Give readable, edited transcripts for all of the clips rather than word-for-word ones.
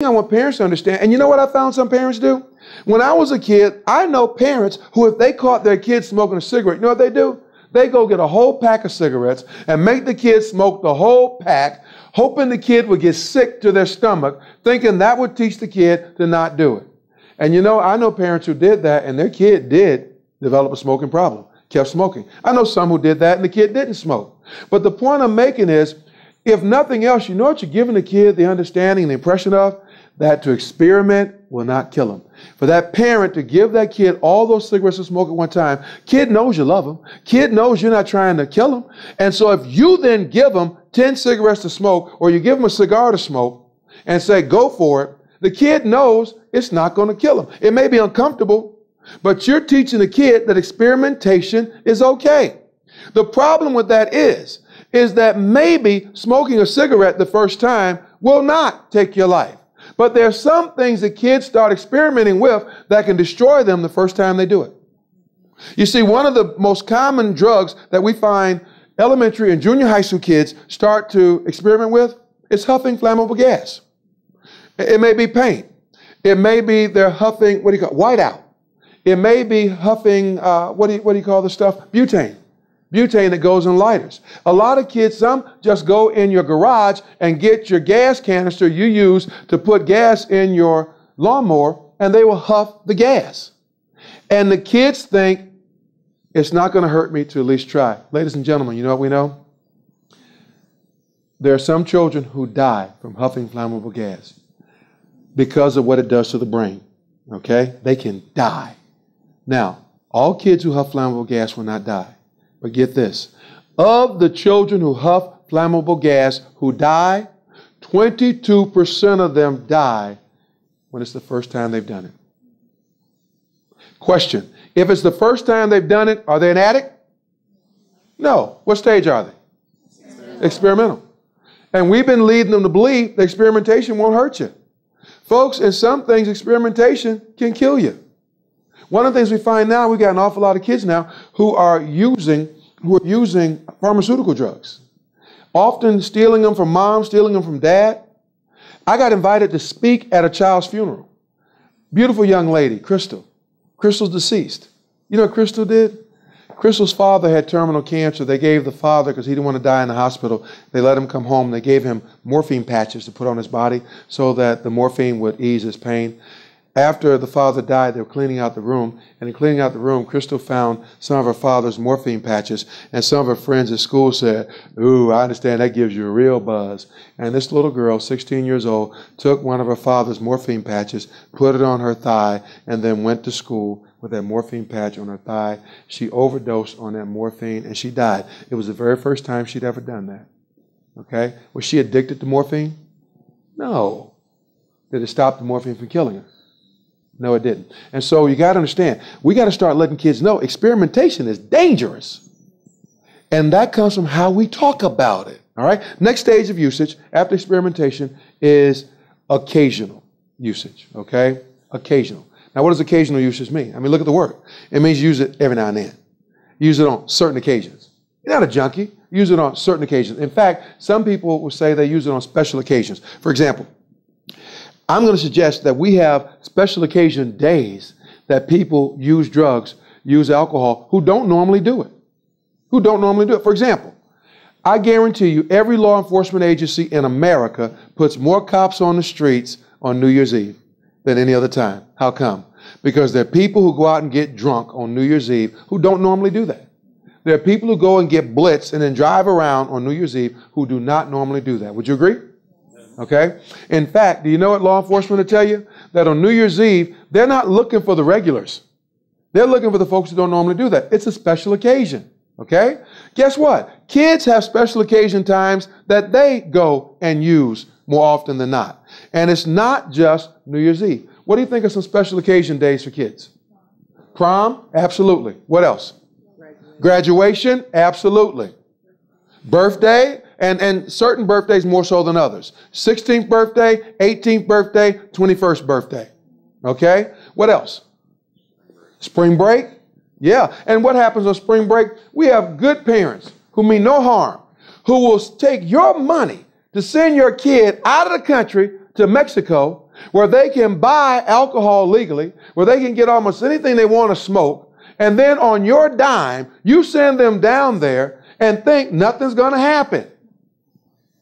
I want parents to understand, and you know what I found some parents do? When I was a kid, I know parents who, if they caught their kids smoking a cigarette, you know what they do? They go get a whole pack of cigarettes and make the kid smoke the whole pack, hoping the kid would get sick to their stomach, thinking that would teach the kid to not do it. And you know, I know parents who did that, and their kid did develop a smoking problem, kept smoking. I know some who did that, and the kid didn't smoke. But the point I'm making is, if nothing else, you know what you're giving the kid the understanding and the impression of? That to experiment will not kill him. For that parent to give that kid all those cigarettes to smoke at one time, kid knows you love him. Kid knows you're not trying to kill him. And so if you then give him 10 cigarettes to smoke, or you give him a cigar to smoke and say, go for it, the kid knows it's not going to kill him. It may be uncomfortable, but you're teaching the kid that experimentation is okay. The problem with that is that maybe smoking a cigarette the first time will not take your life. But there are some things that kids start experimenting with that can destroy them the first time they do it. You see, one of the most common drugs that we find elementary and junior high school kids start to experiment with is huffing flammable gas. It may be paint. It may be they're huffing, what do you call it? Whiteout. It may be huffing, what do you call the stuff? Butane. Butane that goes in lighters. A lot of kids, some just go in your garage and get your gas canister you use to put gas in your lawnmower, and they will huff the gas. And the kids think it's not going to hurt me to at least try. Ladies and gentlemen, you know what we know? There are some children who die from huffing flammable gas because of what it does to the brain. Okay? They can die. Now, all kids who huff flammable gas will not die. But get this, of the children who huff flammable gas who die, 22% of them die when it's the first time they've done it. Question, if it's the first time they've done it, are they an addict? No. What stage are they? Experimental. And we've been leading them to believe that experimentation won't hurt you. Folks, in some things, experimentation can kill you. One of the things we find now, we've got an awful lot of kids now who are using pharmaceutical drugs. Often stealing them from mom, stealing them from dad. I got invited to speak at a child's funeral. Beautiful young lady, Crystal. Crystal's deceased. You know what Crystal did? Crystal's father had terminal cancer. They gave the father, because he didn't want to die in the hospital, they let him come home. They gave him morphine patches to put on his body so that the morphine would ease his pain. After the father died, they were cleaning out the room. And in cleaning out the room, Crystal found some of her father's morphine patches. And some of her friends at school said, ooh, I understand that gives you a real buzz. And this little girl, 16 years old, took one of her father's morphine patches, put it on her thigh, and then went to school with that morphine patch on her thigh. She overdosed on that morphine, and she died. It was the very first time she'd ever done that. Okay? Was she addicted to morphine? No. Did it stop the morphine from killing her? No, it didn't. And so you got to understand, we got to start letting kids know experimentation is dangerous. And that comes from how we talk about it. All right. Next stage of usage after experimentation is occasional usage. Okay. Occasional. Now, what does occasional usage mean? I mean, look at the word. It means use it every now and then. Use it on certain occasions. You're not a junkie. Use it on certain occasions. In fact, some people will say they use it on special occasions. For example, I'm going to suggest that we have special occasion days that people use drugs, use alcohol, who don't normally do it. Who don't normally do it. For example, I guarantee you every law enforcement agency in America puts more cops on the streets on New Year's Eve than any other time. How come? Because there are people who go out and get drunk on New Year's Eve who don't normally do that. There are people who go and get blitzed and then drive around on New Year's Eve who do not normally do that. Would you agree? Okay? In fact, do you know what law enforcement will tell you? That on New Year's Eve, they're not looking for the regulars. They're looking for the folks who don't normally do that. It's a special occasion. Okay? Guess what? Kids have special occasion times that they go and use more often than not. And it's not just New Year's Eve. What do you think are some special occasion days for kids? Prom? Absolutely. What else? Graduation? Absolutely. Birthday? And certain birthdays more so than others. 16th birthday, 18th birthday, 21st birthday. Okay? What else? Spring break? Yeah. And what happens on spring break? We have good parents who mean no harm, who will take your money to send your kid out of the country to Mexico where they can buy alcohol legally, where they can get almost anything they want to smoke, and then on your dime, you send them down there and think nothing's going to happen.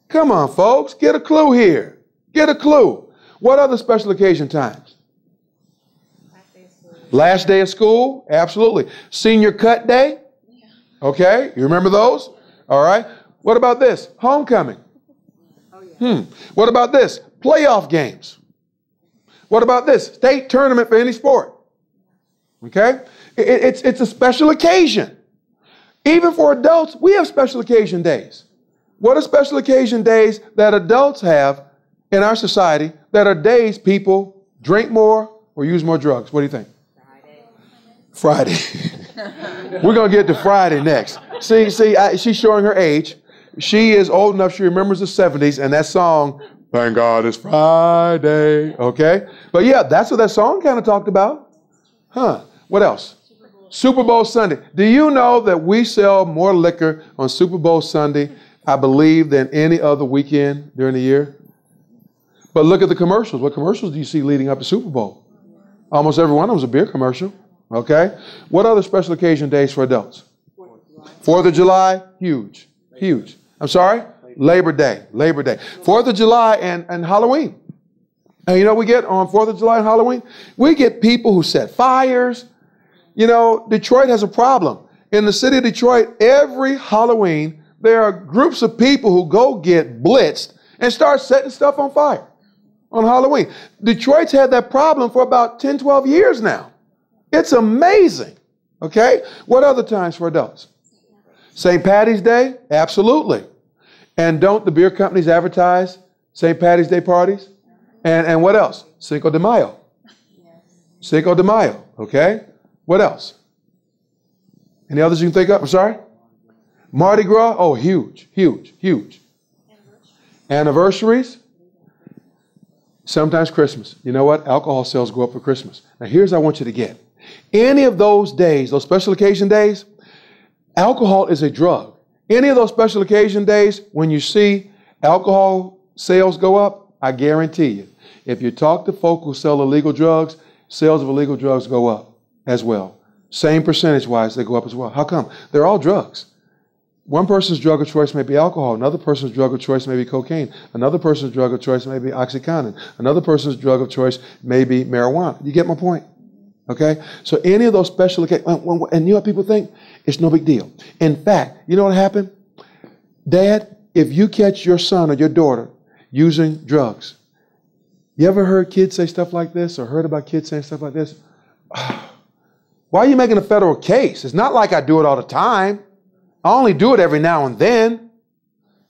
Come on, folks, get a clue here. Get a clue. What other special occasion times? Last day of school, absolutely. Senior cut day, okay, you remember those? All right. What about this? Homecoming. What about this? Playoff games. What about this? State tournament for any sport. Okay? It's a special occasion. Even for adults, we have special occasion days. What are special occasion days that adults have in our society that are days people drink more or use more drugs? What do you think? Friday. We're going to get to Friday next. See, she's showing her age. She is old enough, she remembers the 70s, and that song, Thank God It's Friday, okay? But yeah, that's what that song kind of talked about. What else? Super Bowl Sunday. Do you know that we sell more liquor on Super Bowl Sunday, I believe, than any other weekend during the year? But look at the commercials. What commercials do you see leading up to Super Bowl? Almost every one of them was a beer commercial, okay? What other special occasion days for adults? 4th of July, huge, huge. I'm sorry? Labor Day. 4th of July and Halloween. And you know what we get on 4th of July and Halloween? We get people who set fires. You know, Detroit has a problem. In the city of Detroit, every Halloween, there are groups of people who go get blitzed and start setting stuff on fire on Halloween. Detroit's had that problem for about 10, 12 years now. It's amazing. Okay? What other times for adults? St. Patty's Day? Absolutely. And don't the beer companies advertise St. Patty's Day parties? And what else? Cinco de Mayo. Cinco de Mayo. Okay? What else? Any others you can think of? I'm sorry? Mardi Gras? Oh, huge, huge, huge. Anniversaries? Sometimes Christmas. You know what? Alcohol sales go up for Christmas. Now here's what I want you to get. Any of those days, those special occasion days, alcohol is a drug. Any of those special occasion days, when you see alcohol sales go up, I guarantee you, if you talk to folk who sell illegal drugs, sales of illegal drugs go up as well. Same percentage-wise, they go up as well. How come? They're all drugs. One person's drug of choice may be alcohol. Another person's drug of choice may be cocaine. Another person's drug of choice may be Oxycontin. Another person's drug of choice may be marijuana. You get my point? Okay? So any of those special occasions, and you know what people think? It's no big deal. In fact, you know what happened? Dad, if you catch your son or your daughter using drugs, you ever heard kids say stuff like this or heard about kids saying stuff like this? Why are you making a federal case? It's not like I do it all the time. I only do it every now and then.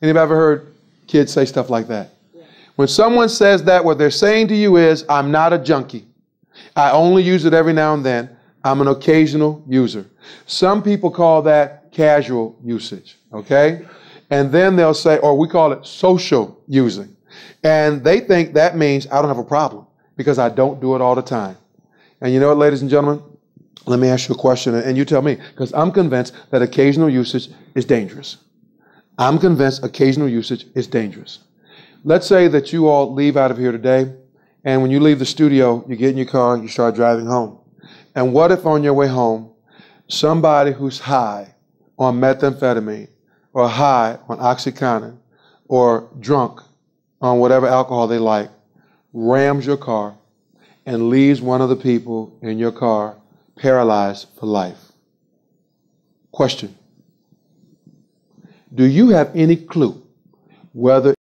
Anybody ever heard kids say stuff like that? Yeah. When someone says that, what they're saying to you is, I'm not a junkie. I only use it every now and then. I'm an occasional user. Some people call that casual usage, okay? And then they'll say, or we call it social using. And they think that means I don't have a problem because I don't do it all the time. And you know what, ladies and gentlemen? Let me ask you a question, and you tell me, because I'm convinced that occasional usage is dangerous. I'm convinced occasional usage is dangerous. Let's say that you all leave out of here today, and when you leave the studio, you get in your car and you start driving home. And what if on your way home, somebody who's high on methamphetamine or high on Oxycontin or drunk on whatever alcohol they like rams your car and leaves one of the people in your car paralyzed for life? Question. Do you have any clue whether